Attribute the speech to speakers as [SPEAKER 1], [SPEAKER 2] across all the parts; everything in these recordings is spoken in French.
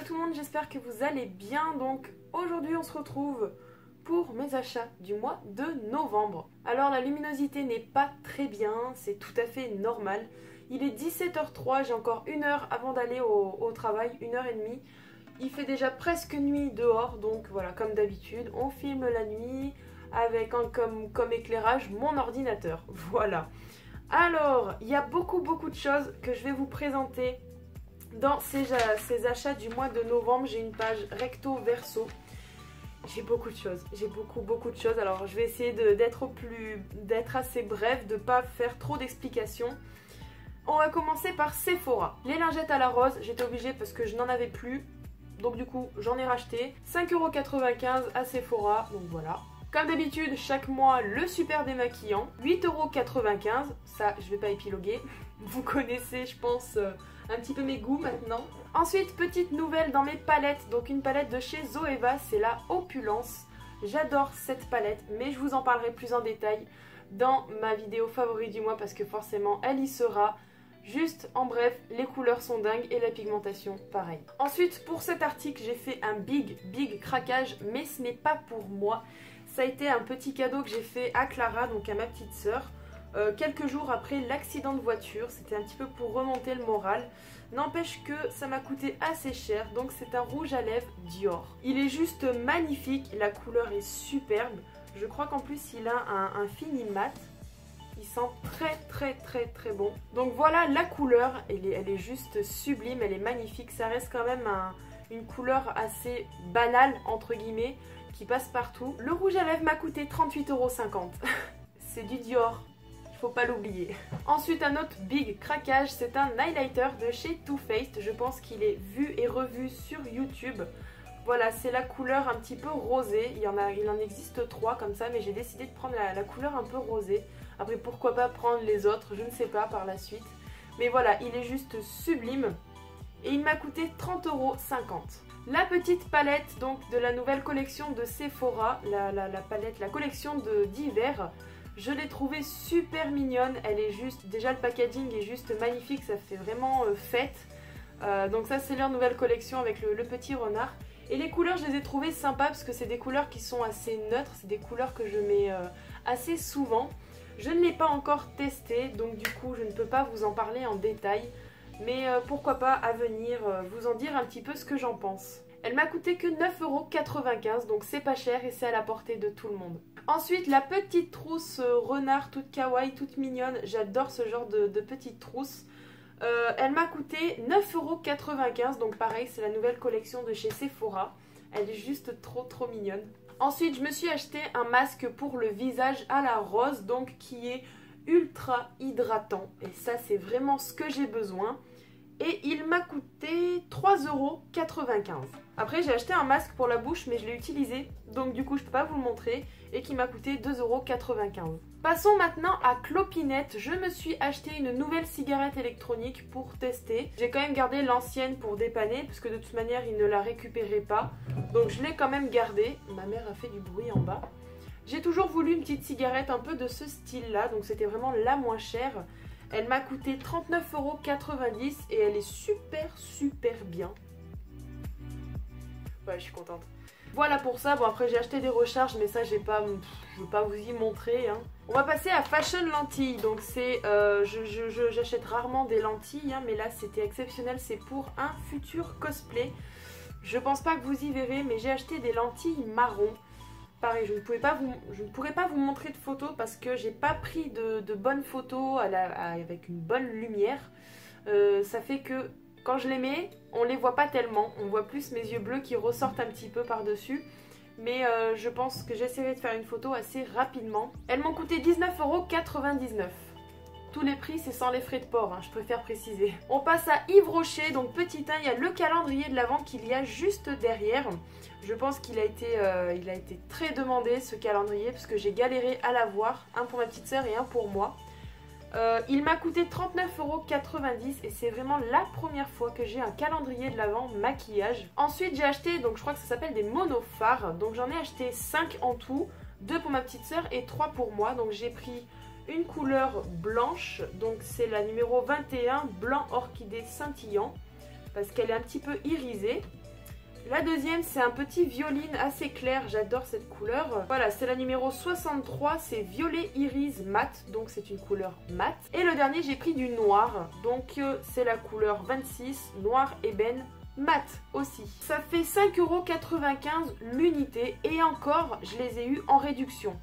[SPEAKER 1] tout le monde, j'espère que vous allez bien. Donc aujourd'hui on se retrouve pour mes achats du mois de novembre. Alors la luminosité n'est pas très bien, c'est tout à fait normal. Il est 17h03, j'ai encore une heure avant d'aller au travail, 1h30. Il fait déjà presque nuit dehors, donc voilà, comme d'habitude, on filme la nuit avec comme éclairage mon ordinateur. Voilà. Alors, il y a beaucoup de choses que je vais vous présenter dans ces achats du mois de novembre. J'ai une page recto verso. J'ai beaucoup de choses, j'ai beaucoup de choses. Alors je vais essayer d'être assez bref, de ne pas faire trop d'explications. On va commencer par Sephora. Les lingettes à la rose, j'étais obligée parce que je n'en avais plus. Donc du coup, j'en ai racheté. 5,95€ à Sephora, donc voilà. Comme d'habitude, chaque mois, le super démaquillant. 8,95€, ça je vais pas épiloguer. Vous connaissez, je pense, un petit peu mes goûts maintenant. Ensuite, petite nouvelle dans mes palettes. Donc une palette de chez Zoeva, c'est la Opulence. J'adore cette palette, mais je vous en parlerai plus en détail dans ma vidéo favori du mois parce que forcément, elle y sera. Juste en bref, les couleurs sont dingues et la pigmentation pareil. Ensuite, pour cet article, j'ai fait un big craquage, mais ce n'est pas pour moi. Ça a été un petit cadeau que j'ai fait à Clara, donc à ma petite sœur, quelques jours après l'accident de voiture. C'était un petit peu pour remonter le moral. N'empêche que ça m'a coûté assez cher, donc c'est un rouge à lèvres Dior. Il est juste magnifique, la couleur est superbe. Je crois qu'en plus il a un fini mat. Il sent très bon. Donc voilà la couleur, elle est juste sublime, elle est magnifique. Ça reste quand même une couleur assez banale entre guillemets, qui passe partout. Le rouge à lèvres m'a coûté 38,50€. C'est du Dior, il faut pas l'oublier. Ensuite un autre big craquage, c'est un highlighter de chez Too Faced. Je pense qu'il est vu et revu sur YouTube. Voilà, c'est la couleur un petit peu rosée. Il en existe 3 comme ça, mais j'ai décidé de prendre la couleur un peu rosée. Après, pourquoi pas prendre les autres, je ne sais pas par la suite. Mais voilà, il est juste sublime. Et il m'a coûté 30,50€. La petite palette donc de la nouvelle collection de Sephora, la collection d'hiver. Je l'ai trouvée super mignonne. Elle est juste, déjà le packaging est juste magnifique, ça fait vraiment fête. Donc ça c'est leur nouvelle collection avec le petit renard. Et les couleurs, je les ai trouvées sympas parce que c'est des couleurs qui sont assez neutres. C'est des couleurs que je mets assez souvent. Je ne l'ai pas encore testé, donc du coup je ne peux pas vous en parler en détail. Mais pourquoi pas à venir vous en dire un petit peu ce que j'en pense. Elle m'a coûté que 9,95€, donc c'est pas cher et c'est à la portée de tout le monde. Ensuite, la petite trousse renard toute kawaii, toute mignonne. J'adore ce genre de petite trousse. Elle m'a coûté 9,95€, donc pareil, c'est la nouvelle collection de chez Sephora. Elle est juste trop mignonne. Ensuite, je me suis acheté un masque pour le visage à la rose, donc qui est ultra hydratant. Et ça, c'est vraiment ce que j'ai besoin. Et il m'a coûté 3,95€. Après, j'ai acheté un masque pour la bouche, mais je l'ai utilisé. Donc du coup, je ne peux pas vous le montrer. Et qui m'a coûté 2,95€. Passons maintenant à Clopinette. Je me suis acheté une nouvelle cigarette électronique pour tester. J'ai quand même gardé l'ancienne pour dépanner, parce que de toute manière, il ne la récupérait pas. Donc je l'ai quand même gardée. Ma mère a fait du bruit en bas. J'ai toujours voulu une petite cigarette un peu de ce style-là. Donc c'était vraiment la moins chère. Elle m'a coûté 39,90€ et elle est super bien. Ouais, je suis contente. Voilà pour ça. Bon, après j'ai acheté des recharges, mais ça je vais pas vous y montrer. Hein. On va passer à Fashion Lentilles. Donc c'est, j'achète rarement des lentilles, hein, mais là c'était exceptionnel. C'est pour un futur cosplay. Je pense pas que vous y verrez, mais j'ai acheté des lentilles marron. Pareil, je ne pourrais pas vous montrer de photos parce que j'ai pas pris de bonnes photos avec une bonne lumière. Ça fait que quand je les mets, on les voit pas tellement. On voit plus mes yeux bleus qui ressortent un petit peu par-dessus. Mais je pense que j'essaierai de faire une photo assez rapidement. Elles m'ont coûté 19,99€. Tous les prix, c'est sans les frais de port, hein, je préfère préciser. On passe à Yves Rocher, donc petit 1, il y a le calendrier de l'Avent qu'il y a juste derrière. Je pense qu'il a été très demandé ce calendrier parce que j'ai galéré à l'avoir, un pour ma petite sœur et un pour moi. Il m'a coûté 39,90€ et c'est vraiment la première fois que j'ai un calendrier de l'Avent maquillage. Ensuite j'ai acheté, donc je crois que ça s'appelle des monophares, donc j'en ai acheté 5 en tout, 2 pour ma petite sœur et 3 pour moi. Donc j'ai pris une couleur blanche, donc c'est la numéro 21, blanc orchidée scintillant, parce qu'elle est un petit peu irisée. La deuxième, c'est un petit violine assez clair, j'adore cette couleur. Voilà, c'est la numéro 63, c'est violet iris mat, donc c'est une couleur mat. Et le dernier, j'ai pris du noir, donc c'est la couleur 26, noir ébène mat aussi. Ça fait 5,95 € l'unité et encore, je les ai eu en réduction.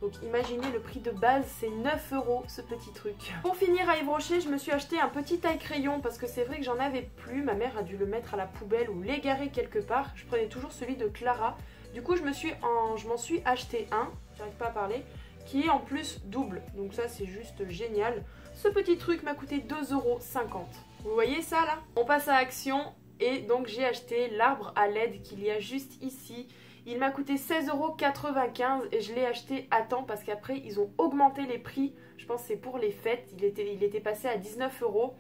[SPEAKER 1] Donc imaginez le prix de base, c'est 9 € ce petit truc. Pour finir à Yves Rocher, je me suis acheté un petit taille-crayon parce que c'est vrai que j'en avais plus. Ma mère a dû le mettre à la poubelle ou l'égarer quelque part. Je prenais toujours celui de Clara. Du coup, je m'en suis acheté un, j'arrive pas à parler, qui est en plus double. Donc ça, c'est juste génial. Ce petit truc m'a coûté 2,50 €. Vous voyez ça là? On passe à Action et donc j'ai acheté l'arbre à LED qu'il y a juste ici. Il m'a coûté 16,95 € et je l'ai acheté à temps parce qu'après ils ont augmenté les prix. Je pense que c'est pour les fêtes. Il était passé à 19 €.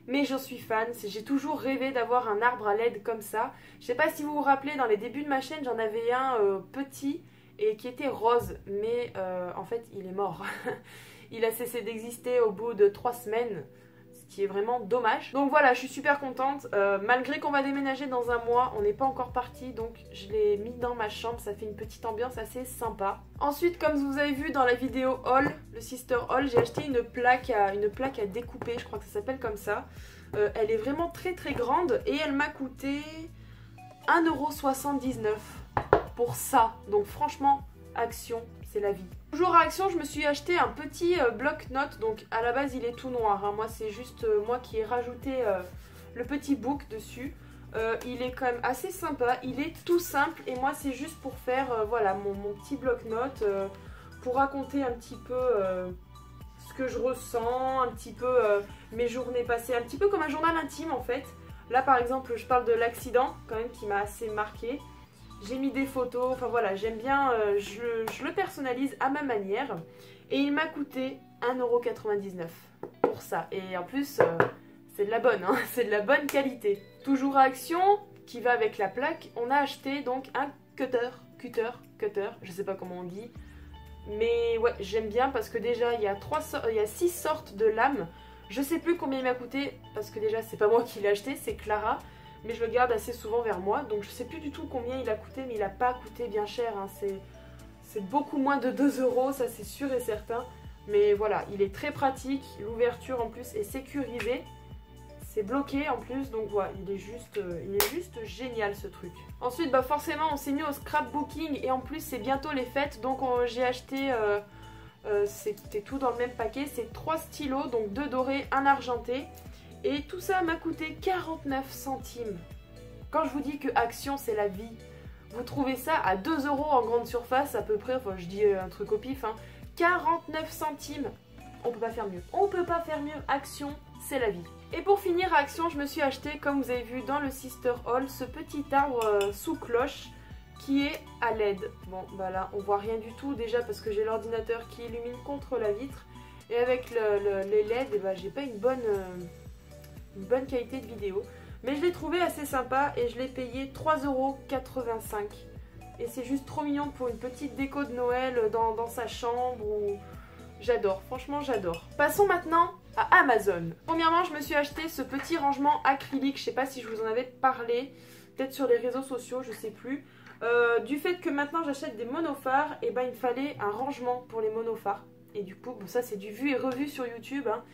[SPEAKER 1] Mais j'en suis fan. J'ai toujours rêvé d'avoir un arbre à LED comme ça. Je sais pas si vous vous rappelez, dans les débuts de ma chaîne, j'en avais un petit et qui était rose. Mais en fait, il est mort. Il a cessé d'exister au bout de 3 semaines. Qui est vraiment dommage. Donc voilà, je suis super contente. Malgré qu'on va déménager dans un mois, on n'est pas encore parti, donc je l'ai mis dans ma chambre. Ça fait une petite ambiance assez sympa. Ensuite, comme vous avez vu dans la vidéo haul, le sister haul, j'ai acheté une plaque à découper, je crois que ça s'appelle comme ça. Elle est vraiment très grande et elle m'a coûté 1,79 € pour ça. Donc franchement, Action, c'est la vie. Toujours à Action, je me suis acheté un petit bloc-notes. Donc à la base, il est tout noir. Hein. Moi, c'est juste moi qui ai rajouté le petit book dessus. Il est quand même assez sympa. Il est tout simple. Et moi, c'est juste pour faire voilà, mon petit bloc-notes. Pour raconter un petit peu ce que je ressens. Un petit peu mes journées passées. Un petit peu comme un journal intime en fait. Là, par exemple, je parle de l'accident quand même qui m'a assez marqué. J'ai mis des photos, enfin voilà, j'aime bien, je le personnalise à ma manière. Et il m'a coûté 1,99 € pour ça. Et en plus, c'est de la bonne, hein, c'est de la bonne qualité. Toujours à Action, qui va avec la plaque, on a acheté donc un cutter, je sais pas comment on dit. Mais ouais, j'aime bien parce que déjà, il y a 6 sortes de lames. Je sais plus combien il m'a coûté, parce que déjà, c'est pas moi qui l'ai acheté, c'est Clara. Mais je le garde assez souvent vers moi, donc je sais plus du tout combien il a coûté, mais il n'a pas coûté bien cher, hein. C'est beaucoup moins de 2 €, ça c'est sûr et certain. Mais voilà, il est très pratique, l'ouverture en plus est sécurisée, c'est bloqué en plus, donc voilà, il est juste génial ce truc. Ensuite, bah forcément, on s'est mis au scrapbooking et en plus c'est bientôt les fêtes, donc j'ai acheté, c'était tout dans le même paquet, c'est 3 stylos, donc 2 dorés, 1 argenté. Et tout ça m'a coûté 49 centimes. Quand je vous dis que Action c'est la vie, vous trouvez ça à 2 € en grande surface à peu près, enfin je dis un truc au pif, hein. 49 centimes, on peut pas faire mieux. On peut pas faire mieux, Action c'est la vie. Et pour finir à Action, je me suis acheté, comme vous avez vu dans le Sister Haul, ce petit arbre sous cloche qui est à LED. Bon bah là on voit rien du tout déjà parce que j'ai l'ordinateur qui illumine contre la vitre. Et avec les LED, eh ben, j'ai pas une bonne qualité de vidéo, mais je l'ai trouvé assez sympa et je l'ai payé 3,85 €. Et c'est juste trop mignon pour une petite déco de Noël dans sa chambre. J'adore, franchement j'adore. Passons maintenant à Amazon. Premièrement, je me suis acheté ce petit rangement acrylique, je sais pas si je vous en avais parlé, peut-être sur les réseaux sociaux, je sais plus. Du fait que maintenant j'achète des monophares, et ben il me fallait un rangement pour les monophares. Et du coup, bon, ça c'est du vu et revu sur YouTube, hein.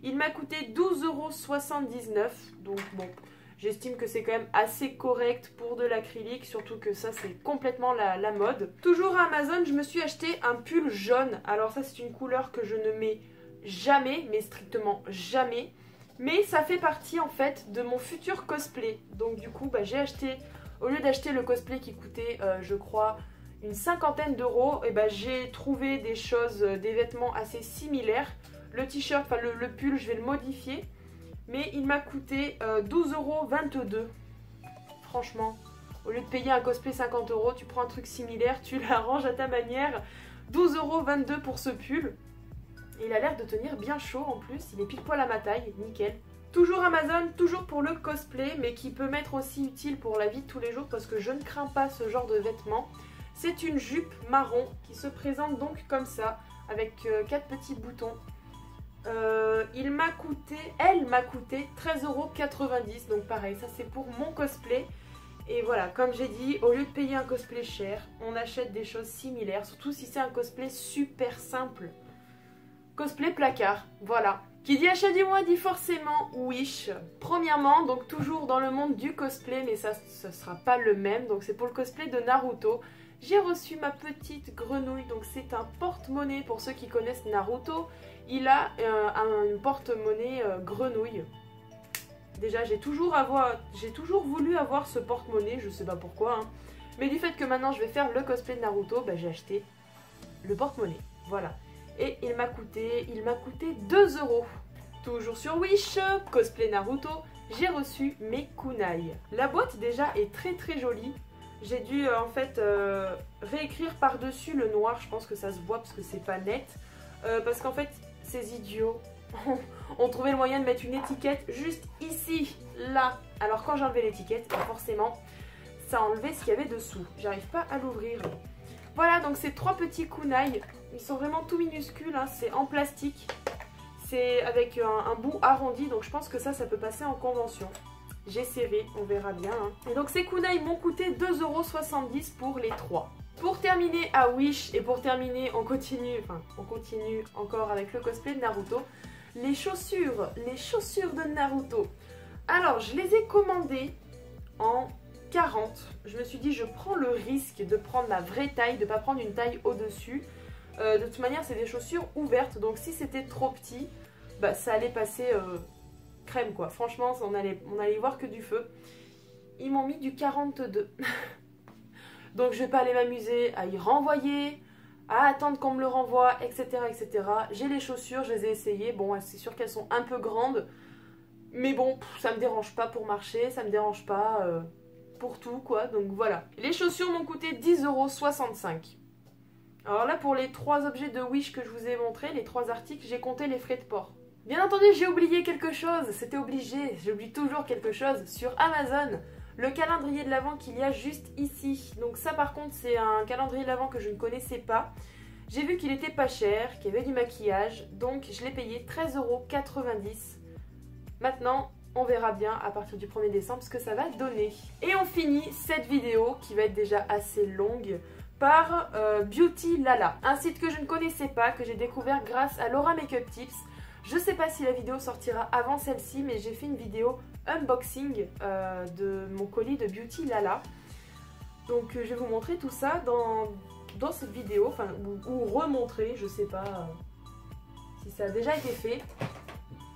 [SPEAKER 1] Il m'a coûté 12,79 €, donc bon, j'estime que c'est quand même assez correct pour de l'acrylique, surtout que ça c'est complètement la mode. Toujours à Amazon, je me suis acheté un pull jaune. Alors ça c'est une couleur que je ne mets jamais, mais strictement jamais. Mais ça fait partie en fait de mon futur cosplay. Donc du coup, bah, j'ai acheté, au lieu d'acheter le cosplay qui coûtait, je crois, une 50aine d'euros, et bah, j'ai trouvé des choses, des vêtements assez similaires. Le t-shirt, enfin le pull, je vais le modifier. Mais il m'a coûté 12,22 €. Franchement, au lieu de payer un cosplay 50 €, tu prends un truc similaire, tu l'arranges à ta manière. 12,22 € pour ce pull. Et il a l'air de tenir bien chaud en plus. Il est pile poil à ma taille, nickel. Toujours Amazon, toujours pour le cosplay, mais qui peut m'être aussi utile pour la vie de tous les jours parce que je ne crains pas ce genre de vêtements. C'est une jupe marron qui se présente donc comme ça, avec 4 petits boutons. Elle m'a coûté 13,90 €, donc pareil, ça c'est pour mon cosplay. Et voilà, comme j'ai dit, au lieu de payer un cosplay cher, on achète des choses similaires, surtout si c'est un cosplay super simple. Cosplay placard, voilà. Qui dit achat du mois dit forcément Wish. Premièrement, donc toujours dans le monde du cosplay, mais ça sera pas le même, donc c'est pour le cosplay de Naruto. J'ai reçu ma petite grenouille, donc c'est un porte-monnaie pour ceux qui connaissent Naruto. Il a un porte-monnaie grenouille. Déjà, j'ai toujours voulu avoir ce porte-monnaie, je sais pas pourquoi. Hein. Mais du fait que maintenant je vais faire le cosplay de Naruto, bah, j'ai acheté le porte-monnaie. Voilà. Et il m'a coûté 2 €. Toujours sur Wish, cosplay Naruto, j'ai reçu mes kunai. La boîte déjà est très très jolie. J'ai dû en fait réécrire par-dessus le noir, je pense que ça se voit parce que c'est pas net. Parce qu'en fait, ces idiots ont trouvé le moyen de mettre une étiquette juste ici, là. Alors quand j'ai enlevé l'étiquette, forcément, ça a enlevé ce qu'il y avait dessous. J'arrive pas à l'ouvrir. Voilà, donc ces 3 petits kunai, ils sont vraiment tout minuscules, hein. C'est en plastique. C'est avec un bout arrondi, donc je pense que ça peut passer en convention. J'ai serré, on verra bien. Hein. Et donc ces kunai m'ont coûté 2,70 € pour les 3. Pour terminer à Wish, et pour terminer, on continue encore avec le cosplay de Naruto. Les chaussures de Naruto. Alors, je les ai commandées en 40. Je me suis dit, je prends le risque de prendre la vraie taille, de ne pas prendre une taille au-dessus. De toute manière, c'est des chaussures ouvertes, donc si c'était trop petit, bah, ça allait passer crème quoi. Franchement, on allait y voir que du feu. Ils m'ont mis du 42. Donc je vais pas aller m'amuser à y renvoyer, à attendre qu'on me le renvoie, etc. etc. J'ai les chaussures, je les ai essayées. Bon, c'est sûr qu'elles sont un peu grandes. Mais bon, ça me dérange pas pour marcher, ça me dérange pas pour tout quoi. Donc voilà. Les chaussures m'ont coûté 10,65 €. Alors là, pour les 3 objets de Wish que je vous ai montrés, les 3 articles, j'ai compté les frais de port. Bien entendu, j'ai oublié quelque chose, c'était obligé, j'oublie toujours quelque chose. Sur Amazon, le calendrier de l'Avent qu'il y a juste ici. Donc ça par contre, c'est un calendrier de l'Avent que je ne connaissais pas. J'ai vu qu'il était pas cher, qu'il y avait du maquillage, donc je l'ai payé 13,90 €. Maintenant, on verra bien à partir du 1er décembre ce que ça va donner. Et on finit cette vidéo, qui va être déjà assez longue, par Beauty Lala, un site que je ne connaissais pas, que j'ai découvert grâce à Laura Makeup Tips. Je ne sais pas si la vidéo sortira avant celle-ci, mais j'ai fait une vidéo unboxing de mon colis de Beauty Lala. Donc je vais vous montrer tout ça dans cette vidéo, enfin, ou remontrer, je ne sais pas si ça a déjà été fait.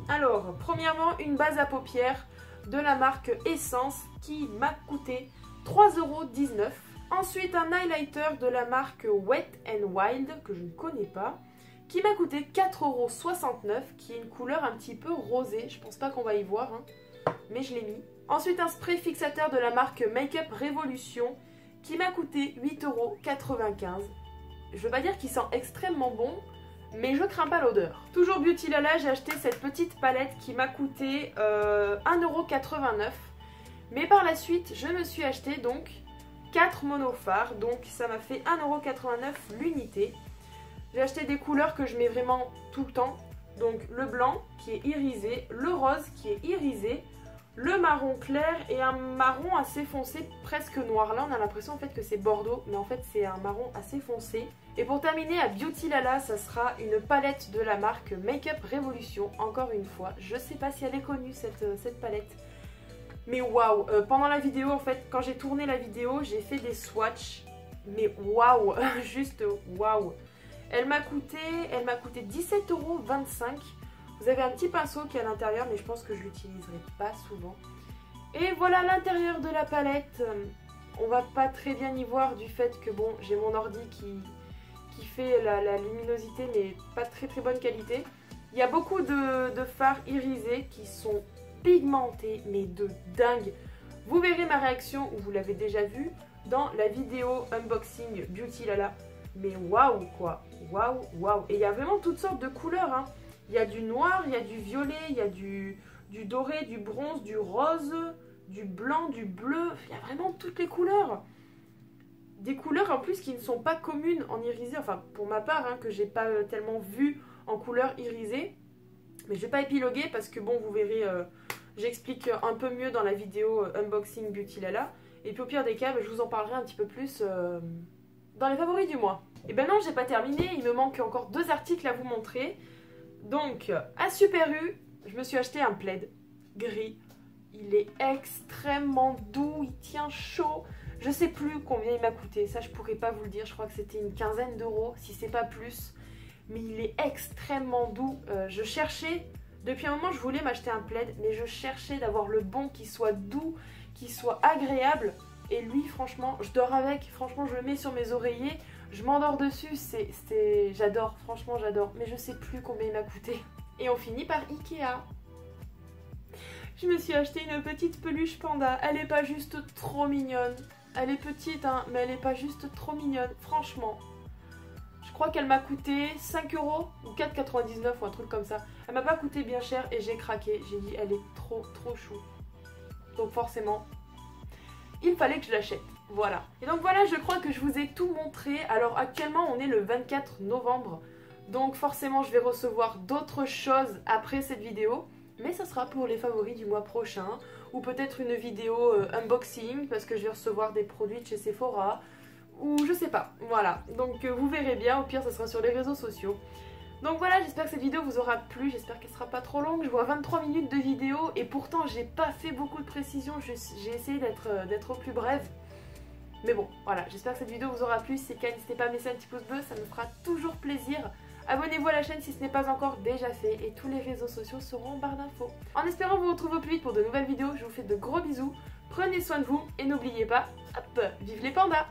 [SPEAKER 1] Alors, premièrement, une base à paupières de la marque Essence qui m'a coûté 3,19 €. Ensuite, un highlighter de la marque Wet n Wild, que je ne connais pas, qui m'a coûté 4,69 €, qui est une couleur un petit peu rosée. Je pense pas qu'on va y voir, hein, mais je l'ai mis. Ensuite, un spray fixateur de la marque Makeup Revolution, qui m'a coûté 8,95 €. Je veux pas dire qu'il sent extrêmement bon, mais je crains pas l'odeur. Toujours Beauty Lala, j'ai acheté cette petite palette qui m'a coûté 1,89 €. Mais par la suite, je me suis acheté donc 4 monophares, donc ça m'a fait 1,89 € l'unité. J'ai acheté des couleurs que je mets vraiment tout le temps. Donc le blanc qui est irisé, le rose qui est irisé, le marron clair et un marron assez foncé, presque noir. Là on a l'impression en fait que c'est bordeaux, mais en fait c'est un marron assez foncé. Et pour terminer à Beauty Lala, ça sera une palette de la marque Makeup Revolution, encore une fois. Je sais pas si elle est connue cette palette. Mais waouh, pendant la vidéo en fait, quand j'ai tourné la vidéo, j'ai fait des swatchs. Mais waouh, juste waouh. Elle m'a coûté 17,25 €. Vous avez un petit pinceau qui est à l'intérieur, mais je pense que je l'utiliserai pas souvent. Et voilà l'intérieur de la palette. On va pas très bien y voir du fait que bon, j'ai mon ordi qui fait la luminosité, mais pas très très bonne qualité. Il y a beaucoup de fards irisés qui sont pigmentés, mais de dingue. Vous verrez ma réaction, ou vous l'avez déjà vu, dans la vidéo unboxing Beauty Lala. Mais waouh quoi, waouh, waouh. Et il y a vraiment toutes sortes de couleurs, hein. Il y a du noir, il y a du violet, il y a du doré, du bronze, du rose, du blanc, du bleu. Il y a vraiment toutes les couleurs. Des couleurs en plus qui ne sont pas communes en irisé. Enfin pour ma part, hein, que j'ai pas tellement vu en couleur irisée. Mais je vais pas épiloguer parce que bon, vous verrez, j'explique un peu mieux dans la vidéo unboxing Beauty Lala. Et puis au pire des cas, je vous en parlerai un petit peu plus dans les favoris du mois. Et ben non, j'ai pas terminé, il me manque encore 2 articles à vous montrer. Donc, à Super U, je me suis acheté un plaid gris. Il est extrêmement doux, il tient chaud. Je sais plus combien il m'a coûté, ça je pourrais pas vous le dire, je crois que c'était une quinzaine d'euros, si c'est pas plus. Mais il est extrêmement doux. Je cherchais, depuis un moment je voulais m'acheter un plaid, mais je cherchais d'avoir le bon qui soit doux, qui soit agréable. Et lui franchement, je dors avec, franchement je le mets sur mes oreillers, je m'endors dessus, j'adore, franchement j'adore. Mais je sais plus combien il m'a coûté. Et on finit par Ikea. Je me suis acheté une petite peluche panda, elle est pas juste trop mignonne. Elle est petite hein, mais elle est pas juste trop mignonne, franchement. Je crois qu'elle m'a coûté 5 € ou 4,99 ou un truc comme ça. Elle m'a pas coûté bien cher et j'ai craqué. J'ai dit elle est trop chou. Donc forcément, il fallait que je l'achète. Voilà. Et donc voilà, je crois que je vous ai tout montré. Alors actuellement on est le 24 novembre. Donc forcément je vais recevoir d'autres choses après cette vidéo. Mais ça sera pour les favoris du mois prochain. Ou peut-être une vidéo unboxing parce que je vais recevoir des produits de chez Sephora. Ou je sais pas, voilà. Donc vous verrez bien, au pire ça sera sur les réseaux sociaux. Donc voilà, j'espère que cette vidéo vous aura plu, j'espère qu'elle sera pas trop longue. Je vois 23 minutes de vidéo et pourtant j'ai pas fait beaucoup de précisions, j'ai essayé d'être au plus brève. Mais bon, voilà, j'espère que cette vidéo vous aura plu. Si c'est le cas, n'hésitez pas à me laisser un petit pouce bleu, ça me fera toujours plaisir. Abonnez-vous à la chaîne si ce n'est pas encore déjà fait et tous les réseaux sociaux seront en barre d'infos. En espérant vous retrouver au plus vite pour de nouvelles vidéos, je vous fais de gros bisous, prenez soin de vous et n'oubliez pas, hop, vive les pandas!